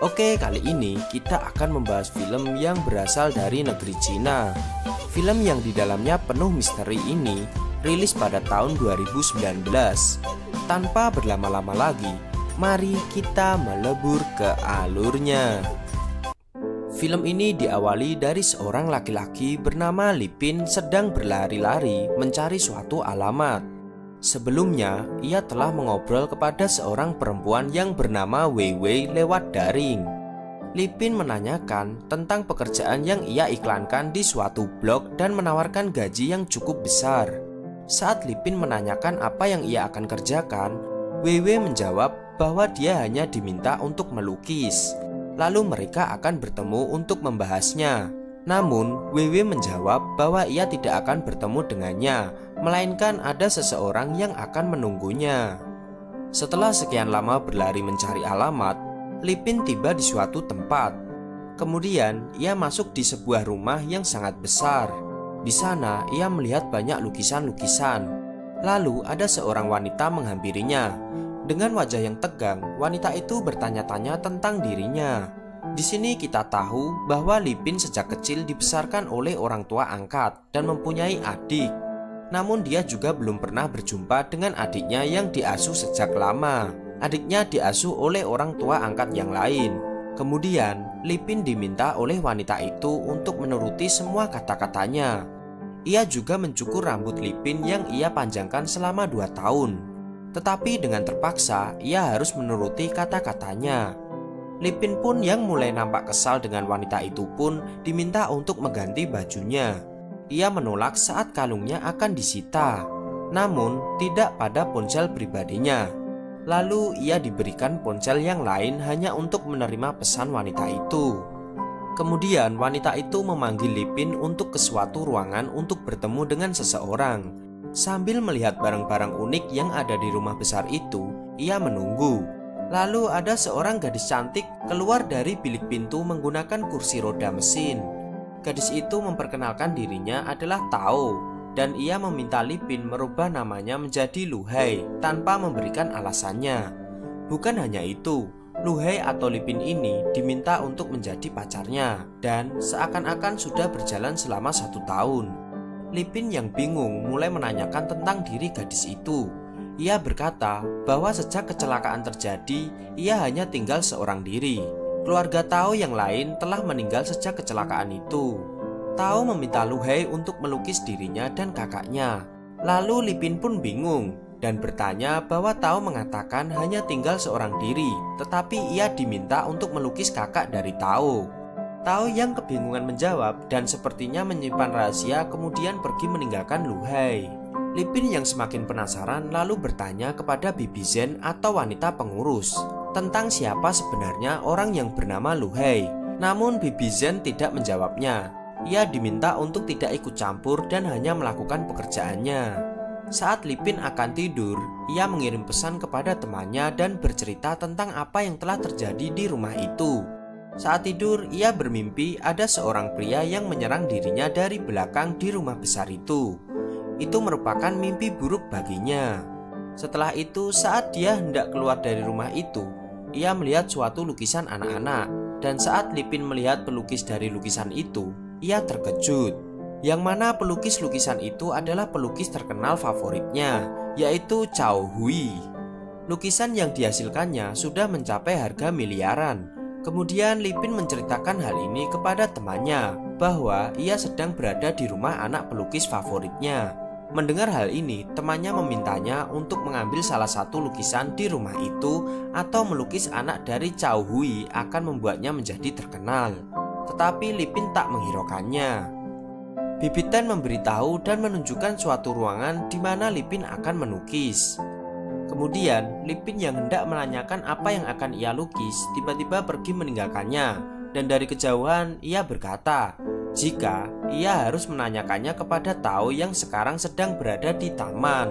Oke, kali ini kita akan membahas film yang berasal dari negeri Cina. Film yang di dalamnya penuh misteri ini rilis pada tahun 2019. Tanpa berlama-lama lagi, mari kita melebur ke alurnya. Film ini diawali dari seorang laki-laki bernama Lipin sedang berlari-lari mencari suatu alamat. Sebelumnya, ia telah mengobrol kepada seorang perempuan yang bernama Weiwei lewat daring. Lipin menanyakan tentang pekerjaan yang ia iklankan di suatu blog dan menawarkan gaji yang cukup besar. Saat Lipin menanyakan apa yang ia akan kerjakan, Weiwei menjawab bahwa dia hanya diminta untuk melukis. Lalu mereka akan bertemu untuk membahasnya. Namun, Weiwei menjawab bahwa ia tidak akan bertemu dengannya, melainkan ada seseorang yang akan menunggunya. Setelah sekian lama berlari mencari alamat, Lipin tiba di suatu tempat. Kemudian, ia masuk di sebuah rumah yang sangat besar. Di sana, ia melihat banyak lukisan-lukisan. Lalu, ada seorang wanita menghampirinya. Dengan wajah yang tegang, wanita itu bertanya-tanya tentang dirinya. Di sini kita tahu bahwa Lipin sejak kecil dibesarkan oleh orang tua angkat dan mempunyai adik. Namun dia juga belum pernah berjumpa dengan adiknya yang diasuh sejak lama. Adiknya diasuh oleh orang tua angkat yang lain. Kemudian Lipin diminta oleh wanita itu untuk menuruti semua kata-katanya. Ia juga mencukur rambut Lipin yang ia panjangkan selama 2 tahun. Tetapi dengan terpaksa ia harus menuruti kata-katanya. Lipin pun yang mulai nampak kesal dengan wanita itu pun diminta untuk mengganti bajunya. Ia menolak saat kalungnya akan disita, namun tidak pada ponsel pribadinya. Lalu ia diberikan ponsel yang lain hanya untuk menerima pesan wanita itu. Kemudian wanita itu memanggil Lipin untuk ke suatu ruangan untuk bertemu dengan seseorang. Sambil melihat barang-barang unik yang ada di rumah besar itu, ia menunggu. Lalu ada seorang gadis cantik keluar dari bilik pintu menggunakan kursi roda mesin. Gadis itu memperkenalkan dirinya adalah Tao, dan ia meminta Lipin merubah namanya menjadi Luhai tanpa memberikan alasannya. Bukan hanya itu, Luhai atau Lipin ini diminta untuk menjadi pacarnya, dan seakan-akan sudah berjalan selama 1 tahun. Lipin yang bingung mulai menanyakan tentang diri gadis itu. Ia berkata bahwa sejak kecelakaan terjadi, ia hanya tinggal seorang diri. Keluarga Tao yang lain telah meninggal sejak kecelakaan itu. Tao meminta Luhai untuk melukis dirinya dan kakaknya. Lalu Lipin pun bingung dan bertanya bahwa Tao mengatakan hanya tinggal seorang diri, tetapi ia diminta untuk melukis kakak dari Tao. Tao yang kebingungan menjawab dan sepertinya menyimpan rahasia, kemudian pergi meninggalkan Luhai. Lipin yang semakin penasaran lalu bertanya kepada Bibi Zen atau wanita pengurus tentang siapa sebenarnya orang yang bernama Luhai. Namun Bibi Zen tidak menjawabnya. Ia diminta untuk tidak ikut campur dan hanya melakukan pekerjaannya. Saat Lipin akan tidur, ia mengirim pesan kepada temannya dan bercerita tentang apa yang telah terjadi di rumah itu. Saat tidur, ia bermimpi ada seorang pria yang menyerang dirinya dari belakang di rumah besar itu. Itu merupakan mimpi buruk baginya. Setelah itu, saat dia hendak keluar dari rumah itu, ia melihat suatu lukisan anak-anak. Dan saat Lipin melihat pelukis dari lukisan itu, ia terkejut. Yang mana pelukis lukisan itu adalah pelukis terkenal favoritnya, yaitu Cao Hui. Lukisan yang dihasilkannya sudah mencapai harga miliaran. Kemudian Lipin menceritakan hal ini kepada temannya, bahwa ia sedang berada di rumah anak pelukis favoritnya. Mendengar hal ini, temannya memintanya untuk mengambil salah satu lukisan di rumah itu atau melukis anak dari Cao Hui akan membuatnya menjadi terkenal. Tetapi Lipin tak menghiraukannya. Bibi Ten memberitahu dan menunjukkan suatu ruangan di mana Lipin akan melukis. Kemudian Lipin yang hendak menanyakan apa yang akan ia lukis tiba-tiba pergi meninggalkannya. Dan dari kejauhan ia berkata jika ia harus menanyakannya kepada Tao yang sekarang sedang berada di taman.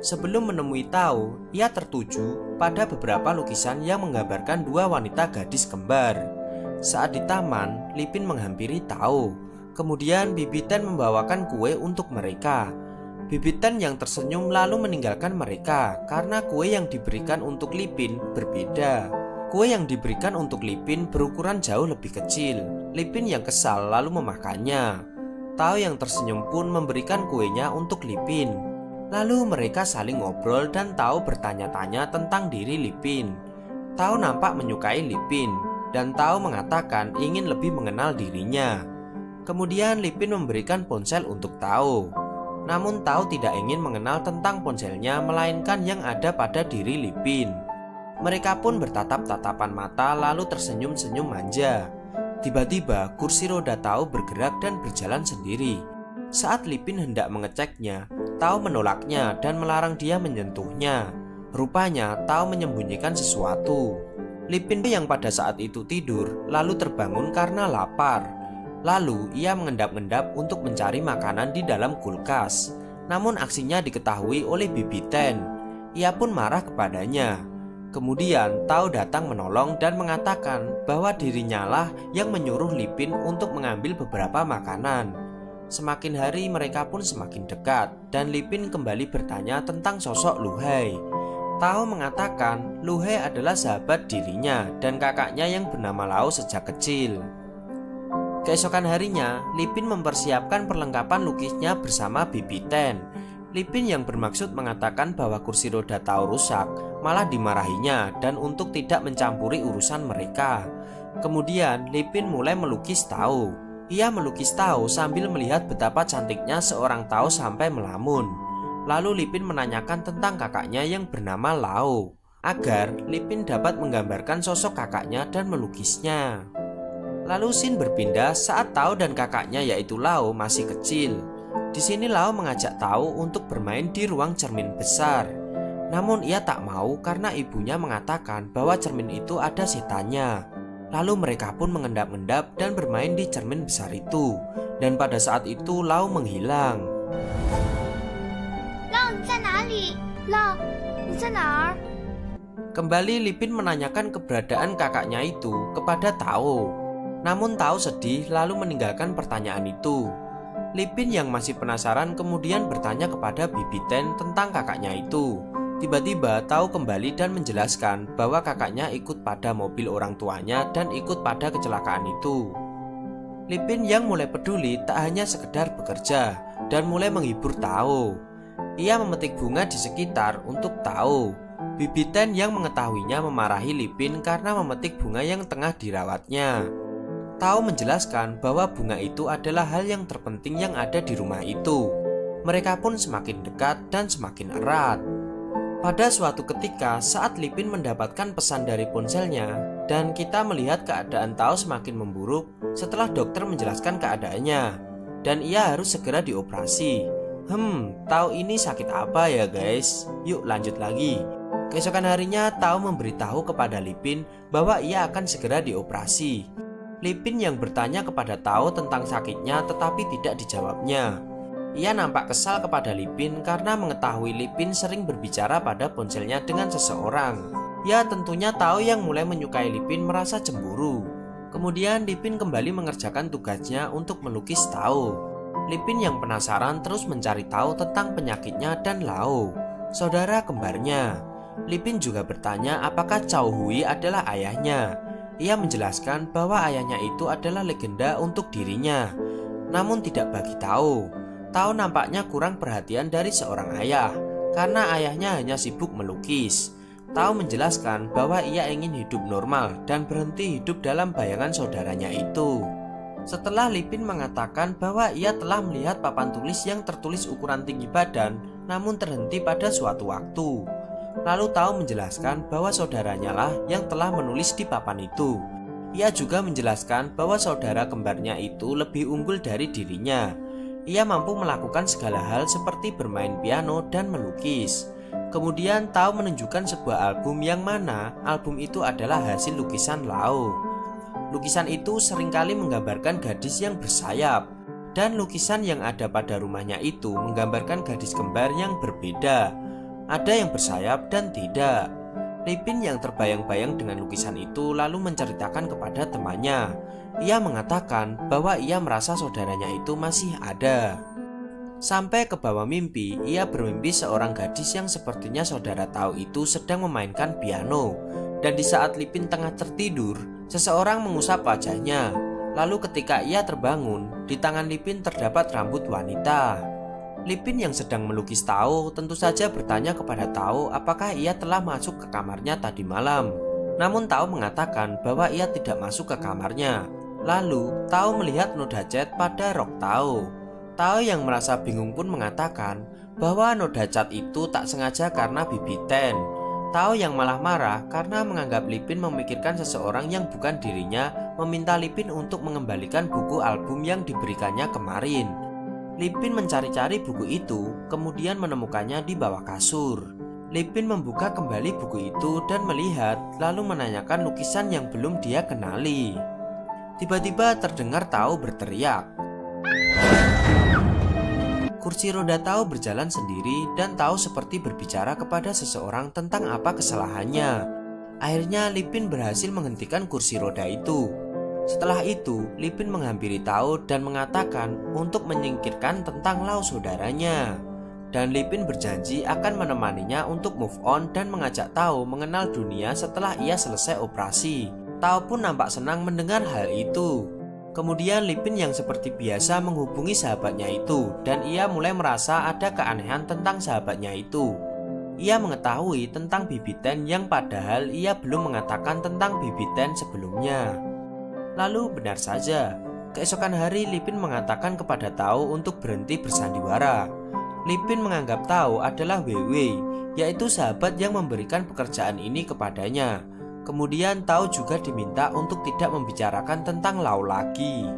Sebelum menemui Tao, ia tertuju pada beberapa lukisan yang menggambarkan 2 wanita gadis kembar. Saat di taman, Lipin menghampiri Tao. Kemudian Bibi Ten membawakan kue untuk mereka. Bibi Ten yang tersenyum lalu meninggalkan mereka karena kue yang diberikan untuk Lipin berbeda. Kue yang diberikan untuk Lipin berukuran jauh lebih kecil. Lipin yang kesal lalu memakannya. Tao yang tersenyum pun memberikan kuenya untuk Lipin. Lalu mereka saling ngobrol dan Tao bertanya-tanya tentang diri Lipin. Tao nampak menyukai Lipin dan Tao mengatakan ingin lebih mengenal dirinya. Kemudian Lipin memberikan ponsel untuk Tao. Namun Tao tidak ingin mengenal tentang ponselnya, melainkan yang ada pada diri Lipin. Mereka pun bertatap-tatapan mata lalu tersenyum-senyum manja. Tiba-tiba kursi roda Tao bergerak dan berjalan sendiri. Saat Lipin hendak mengeceknya, Tao menolaknya dan melarang dia menyentuhnya. Rupanya Tao menyembunyikan sesuatu. Lipin yang pada saat itu tidur lalu terbangun karena lapar. Lalu ia mengendap-endap untuk mencari makanan di dalam kulkas. Namun aksinya diketahui oleh Bibi Ten. Ia pun marah kepadanya. Kemudian Tao datang menolong dan mengatakan bahwa dirinya lah yang menyuruh Lipin untuk mengambil beberapa makanan. Semakin hari mereka pun semakin dekat dan Lipin kembali bertanya tentang sosok Lu Hai. Tao mengatakan Lu Hai adalah sahabat dirinya dan kakaknya yang bernama Lao sejak kecil. Keesokan harinya, Lipin mempersiapkan perlengkapan lukisnya bersama Bibi Ten. Lipin yang bermaksud mengatakan bahwa kursi roda Tao rusak malah dimarahinya dan untuk tidak mencampuri urusan mereka. Kemudian Lipin mulai melukis Tao. Ia melukis Tao sambil melihat betapa cantiknya seorang Tao sampai melamun. Lalu Lipin menanyakan tentang kakaknya yang bernama Lao, agar Lipin dapat menggambarkan sosok kakaknya dan melukisnya. Lalu scene berpindah saat Tao dan kakaknya yaitu Lao masih kecil. Di sini Lao mengajak Tao untuk bermain di ruang cermin besar. Namun ia tak mau karena ibunya mengatakan bahwa cermin itu ada setannya. Lalu mereka pun mengendap-endap dan bermain di cermin besar itu. Dan pada saat itu Lao menghilang. Lao,你在哪里? Lao, 你在哪儿? Kembali Lipin menanyakan keberadaan kakaknya itu kepada Tao. Namun Tao sedih lalu meninggalkan pertanyaan itu. Lipin yang masih penasaran kemudian bertanya kepada Bibi Ten tentang kakaknya itu. Tiba-tiba Tao kembali dan menjelaskan bahwa kakaknya ikut pada mobil orang tuanya dan ikut pada kecelakaan itu. Lipin yang mulai peduli tak hanya sekedar bekerja dan mulai menghibur Tao. Ia memetik bunga di sekitar untuk Tao. Bibi Ten yang mengetahuinya memarahi Lipin karena memetik bunga yang tengah dirawatnya. Tao menjelaskan bahwa bunga itu adalah hal yang terpenting yang ada di rumah itu. Mereka pun semakin dekat dan semakin erat. Pada suatu ketika saat Lipin mendapatkan pesan dari ponselnya dan kita melihat keadaan Tao semakin memburuk setelah dokter menjelaskan keadaannya dan ia harus segera dioperasi. Tao ini sakit apa ya guys? Yuk lanjut lagi. Keesokan harinya Tao memberitahu kepada Lipin bahwa ia akan segera dioperasi. Lipin yang bertanya kepada Tao tentang sakitnya tetapi tidak dijawabnya. Ia nampak kesal kepada Lipin karena mengetahui Lipin sering berbicara pada ponselnya dengan seseorang. Ya tentunya Tao yang mulai menyukai Lipin merasa cemburu. Kemudian Lipin kembali mengerjakan tugasnya untuk melukis Tao. Lipin yang penasaran terus mencari tahu tentang penyakitnya dan Lao, saudara kembarnya. Lipin juga bertanya apakah Cao Hui adalah ayahnya. Ia menjelaskan bahwa ayahnya itu adalah legenda untuk dirinya, namun tidak bagi Tao. Tao nampaknya kurang perhatian dari seorang ayah, karena ayahnya hanya sibuk melukis. Tao menjelaskan bahwa ia ingin hidup normal dan berhenti hidup dalam bayangan saudaranya itu. Setelah Lipin mengatakan bahwa ia telah melihat papan tulis yang tertulis ukuran tinggi badan, namun terhenti pada suatu waktu. Lalu Tao menjelaskan bahwa saudaranya lah yang telah menulis di papan itu. Ia juga menjelaskan bahwa saudara kembarnya itu lebih unggul dari dirinya. Ia mampu melakukan segala hal seperti bermain piano dan melukis. Kemudian Tao menunjukkan sebuah album yang mana album itu adalah hasil lukisan Lao. Lukisan itu seringkali menggambarkan gadis yang bersayap. Dan lukisan yang ada pada rumahnya itu menggambarkan gadis kembar yang berbeda. Ada yang bersayap dan tidak. Lipin yang terbayang-bayang dengan lukisan itu lalu menceritakan kepada temannya. Ia mengatakan bahwa ia merasa saudaranya itu masih ada. Sampai ke bawah mimpi, ia bermimpi seorang gadis yang sepertinya saudara Tao itu sedang memainkan piano. Dan di saat Lipin tengah tertidur, seseorang mengusap wajahnya. Lalu ketika ia terbangun, di tangan Lipin terdapat rambut wanita. Lipin yang sedang melukis Tao tentu saja bertanya kepada Tao apakah ia telah masuk ke kamarnya tadi malam. Namun Tao mengatakan bahwa ia tidak masuk ke kamarnya. Lalu Tao melihat noda cat pada rok Tao. Tao yang merasa bingung pun mengatakan bahwa noda cat itu tak sengaja karena Bibi Ten. Tao yang malah marah karena menganggap Lipin memikirkan seseorang yang bukan dirinya, meminta Lipin untuk mengembalikan buku album yang diberikannya kemarin. Lipin mencari-cari buku itu, kemudian menemukannya di bawah kasur. Lipin membuka kembali buku itu dan melihat, lalu menanyakan lukisan yang belum dia kenali. Tiba-tiba terdengar Tao berteriak. Kursi roda Tao berjalan sendiri dan Tao seperti berbicara kepada seseorang tentang apa kesalahannya. Akhirnya Lipin berhasil menghentikan kursi roda itu. Setelah itu, Lipin menghampiri Tao dan mengatakan untuk menyingkirkan tentang Lau saudaranya. Dan Lipin berjanji akan menemaninya untuk move on dan mengajak Tao mengenal dunia setelah ia selesai operasi. Tao pun nampak senang mendengar hal itu. Kemudian Lipin yang seperti biasa menghubungi sahabatnya itu dan ia mulai merasa ada keanehan tentang sahabatnya itu. Ia mengetahui tentang Bibi Ten yang padahal ia belum mengatakan tentang Bibi Ten sebelumnya. Lalu benar saja, keesokan hari Lipin mengatakan kepada Tao untuk berhenti bersandiwara. Lipin menganggap Tao adalah Weiwei, yaitu sahabat yang memberikan pekerjaan ini kepadanya. Kemudian Tao juga diminta untuk tidak membicarakan tentang Lau lagi.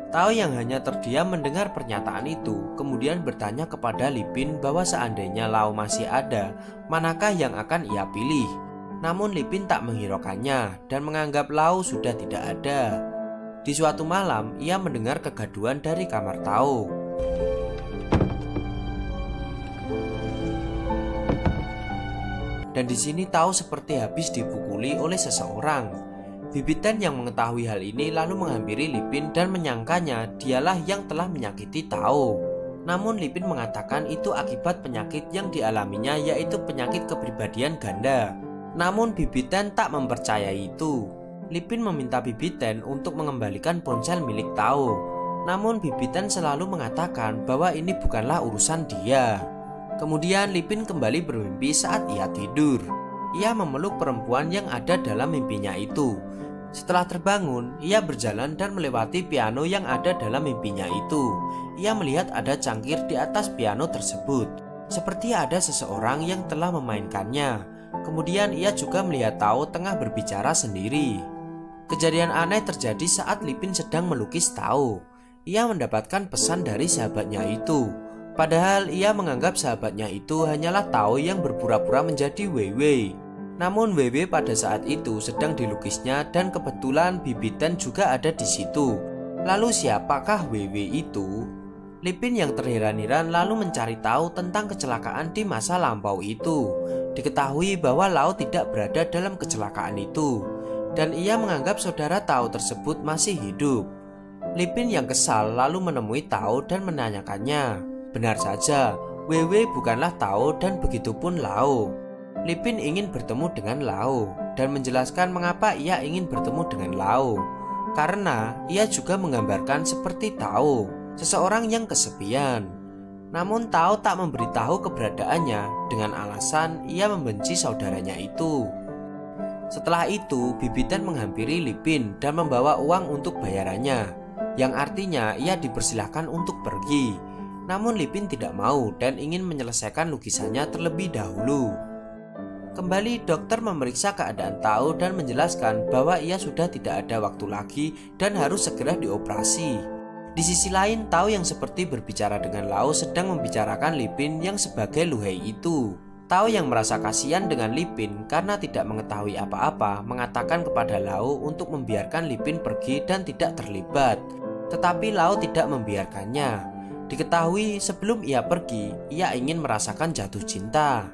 Tao yang hanya terdiam mendengar pernyataan itu, kemudian bertanya kepada Lipin bahwa seandainya Lau masih ada, manakah yang akan ia pilih. Namun Lipin tak menghiraukannya dan menganggap Lau sudah tidak ada. Di suatu malam, ia mendengar kegaduhan dari kamar Tao. Dan di sini Tao seperti habis dipukuli oleh seseorang. Bibi Ten yang mengetahui hal ini lalu menghampiri Lipin dan menyangkanya dialah yang telah menyakiti Tao. Namun Lipin mengatakan itu akibat penyakit yang dialaminya, yaitu penyakit kepribadian ganda. Namun Bibi Ten tak mempercayai itu. Lipin meminta Bibi Ten untuk mengembalikan ponsel milik Tao. Namun Bibi Ten selalu mengatakan bahwa ini bukanlah urusan dia. Kemudian Lipin kembali bermimpi saat ia tidur. Ia memeluk perempuan yang ada dalam mimpinya itu. Setelah terbangun, ia berjalan dan melewati piano yang ada dalam mimpinya itu. Ia melihat ada cangkir di atas piano tersebut, seperti ada seseorang yang telah memainkannya. Kemudian ia juga melihat Tao tengah berbicara sendiri. Kejadian aneh terjadi saat Lipin sedang melukis Tao. Ia mendapatkan pesan dari sahabatnya itu. Padahal ia menganggap sahabatnya itu hanyalah Tao yang berpura-pura menjadi Weiwei. Namun Weiwei pada saat itu sedang dilukisnya dan kebetulan Bibi Ten juga ada di situ. Lalu siapakah Weiwei itu? Lipin yang terheran-heran lalu mencari tahu tentang kecelakaan di masa lampau itu. Diketahui bahwa Lau tidak berada dalam kecelakaan itu dan ia menganggap saudara Tao tersebut masih hidup. Lipin yang kesal lalu menemui Tao dan menanyakannya. Benar saja, Weiwei bukanlah Tao dan begitupun Lau. Lipin ingin bertemu dengan Lau dan menjelaskan mengapa ia ingin bertemu dengan Lau. Karena ia juga menggambarkan seperti Tao, seseorang yang kesepian. Namun Tao tak memberitahu keberadaannya dengan alasan ia membenci saudaranya itu. Setelah itu, Bibi Ten menghampiri Lipin dan membawa uang untuk bayarannya, yang artinya ia dipersilahkan untuk pergi. Namun Lipin tidak mau dan ingin menyelesaikan lukisannya terlebih dahulu. Kembali dokter memeriksa keadaan Tao dan menjelaskan bahwa ia sudah tidak ada waktu lagi dan harus segera dioperasi. Di sisi lain, Tao yang seperti berbicara dengan Lau sedang membicarakan Lipin yang sebagai Luhei itu. Tao yang merasa kasihan dengan Lipin karena tidak mengetahui apa-apa mengatakan kepada Lau untuk membiarkan Lipin pergi dan tidak terlibat. Tetapi Lau tidak membiarkannya. Diketahui sebelum ia pergi, ia ingin merasakan jatuh cinta.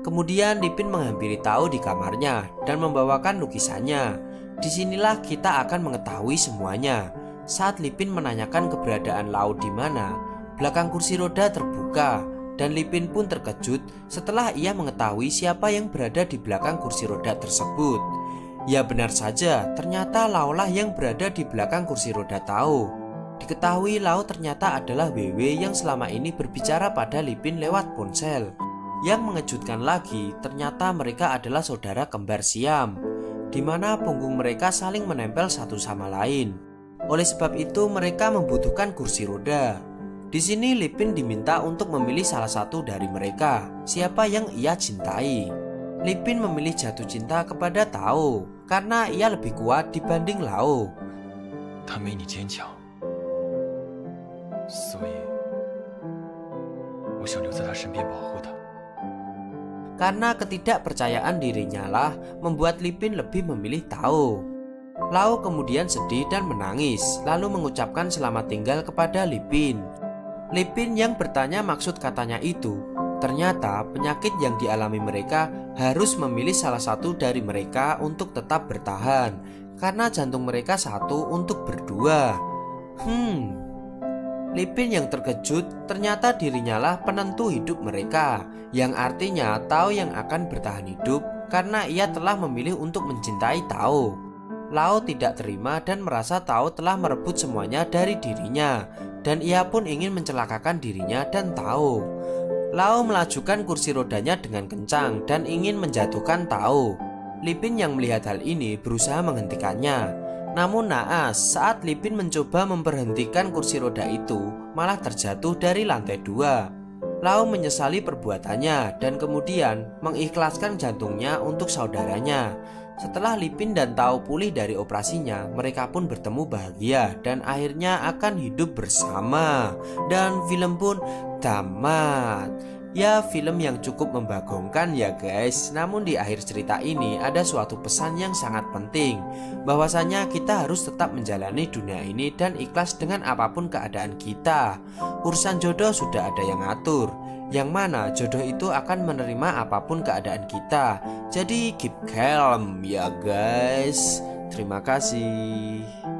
Kemudian Lipin menghampiri Tao di kamarnya dan membawakan lukisannya. Disinilah kita akan mengetahui semuanya. Saat Lipin menanyakan keberadaan Lau di mana, belakang kursi roda terbuka dan Lipin pun terkejut setelah ia mengetahui siapa yang berada di belakang kursi roda tersebut. Ya benar saja, ternyata Lao lah yang berada di belakang kursi roda Tao. Diketahui Lao ternyata adalah Wewe yang selama ini berbicara pada Lipin lewat ponsel. Yang mengejutkan lagi, ternyata mereka adalah saudara kembar Siam, di mana punggung mereka saling menempel satu sama lain. Oleh sebab itu mereka membutuhkan kursi roda. Di sini Lipin diminta untuk memilih salah satu dari mereka, siapa yang ia cintai. Lipin memilih jatuh cinta kepada Tao karena ia lebih kuat dibanding Lao. 他没你坚强，所以我想留在他身边保护他。 Karena ketidakpercayaan dirinya lah membuat Lipin lebih memilih Tao. Lao kemudian sedih dan menangis, lalu mengucapkan selamat tinggal kepada Lipin. Lipin yang bertanya maksud katanya itu. Ternyata penyakit yang dialami mereka harus memilih salah satu dari mereka untuk tetap bertahan, karena jantung mereka satu untuk berdua. Lipin yang terkejut ternyata dirinya lah penentu hidup mereka, yang artinya Tao yang akan bertahan hidup karena ia telah memilih untuk mencintai Tao. Lao tidak terima dan merasa Tao telah merebut semuanya dari dirinya, dan ia pun ingin mencelakakan dirinya dan Tao. Lao melajukan kursi rodanya dengan kencang dan ingin menjatuhkan Tao. Lipin yang melihat hal ini berusaha menghentikannya. Namun naas, saat Lipin mencoba memberhentikan kursi roda itu, malah terjatuh dari lantai 2. Lao menyesali perbuatannya dan kemudian mengikhlaskan jantungnya untuk saudaranya. Setelah Lipin dan Tao pulih dari operasinya, mereka pun bertemu bahagia dan akhirnya akan hidup bersama. Dan film pun tamat. Ya, film yang cukup membagongkan ya guys. Namun di akhir cerita ini ada suatu pesan yang sangat penting, bahwasanya kita harus tetap menjalani dunia ini dan ikhlas dengan apapun keadaan kita. Urusan jodoh sudah ada yang ngatur, yang mana jodoh itu akan menerima apapun keadaan kita. Jadi keep calm ya guys. Terima kasih.